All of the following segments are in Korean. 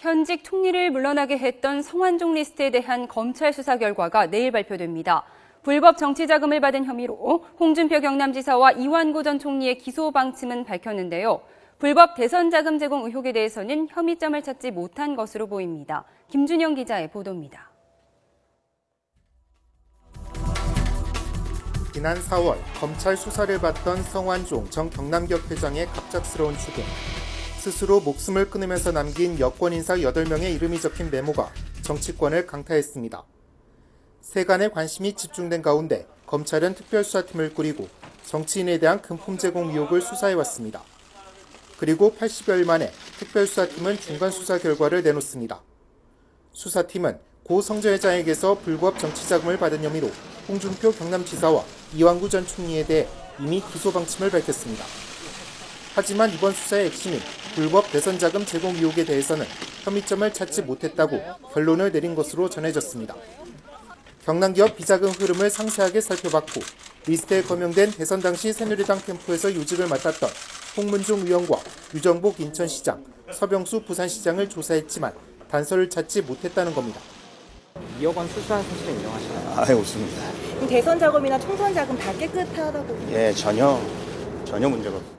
현직 총리를 물러나게 했던 성완종 리스트에 대한 검찰 수사 결과가 내일 발표됩니다. 불법 정치 자금을 받은 혐의로 홍준표 경남지사와 이완구 전 총리의 기소 방침은 밝혔는데요. 불법 대선 자금 제공 의혹에 대해서는 혐의점을 찾지 못한 것으로 보입니다. 김준영 기자의 보도입니다. 지난 4월 검찰 수사를 받던 성완종 전 경남기업 회장의 갑작스러운 죽음. 스스로 목숨을 끊으면서 남긴 여권 인사 8명의 이름이 적힌 메모가 정치권을 강타했습니다. 세간의 관심이 집중된 가운데 검찰은 특별수사팀을 꾸리고 정치인에 대한 금품 제공 의혹을 수사해왔습니다. 그리고 80여일 만에 특별수사팀은 중간수사 결과를 내놓습니다. 수사팀은 고 성전 회장에게서 불법 정치자금을 받은 혐의로 홍준표 경남지사와 이완구 전 총리에 대해 이미 기소 방침을 밝혔습니다. 하지만 이번 수사의 핵심인 불법 대선 자금 제공 의혹에 대해서는 혐의점을 찾지 못했다고 결론을 내린 것으로 전해졌습니다. 경남기업 비자금 흐름을 상세하게 살펴봤고 리스트에 거명된 대선 당시 새누리당 캠프에서 요직을 맡았던 홍문종 의원과 유정복 인천시장, 서병수 부산시장을 조사했지만 단서를 찾지 못했다는 겁니다. 2억 원 수수한 사실은 인정하시나요? 아예 없습니다. 대선 자금이나 총선 자금 다 깨끗하다고? 예, 전혀 문제가 없습니다.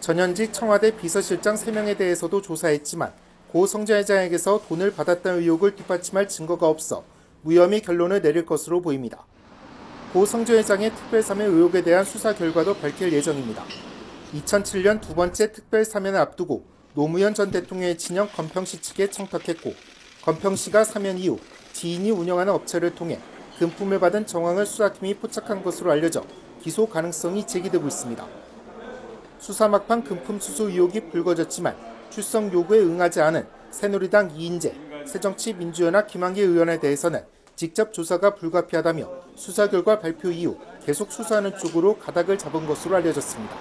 전현직 청와대 비서실장 3명에 대해서도 조사했지만 고 성전 회장에게서 돈을 받았다는 의혹을 뒷받침할 증거가 없어 무혐의 결론을 내릴 것으로 보입니다. 고 성전 회장의 특별사면 의혹에 대한 수사 결과도 밝힐 예정입니다. 2007년 두 번째 특별사면을 앞두고 노무현 전 대통령의 친형 건평씨 측에 청탁했고 건평씨가 사면 이후 지인이 운영하는 업체를 통해 금품을 받은 정황을 수사팀이 포착한 것으로 알려져 기소 가능성이 제기되고 있습니다. 수사 막판 금품 수수 의혹이 불거졌지만 출석 요구에 응하지 않은 새누리당 이인재, 새정치민주연합 김한길 의원에 대해서는 직접 조사가 불가피하다며 수사 결과 발표 이후 계속 수사하는 쪽으로 가닥을 잡은 것으로 알려졌습니다.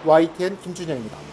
YTN 김준영입니다.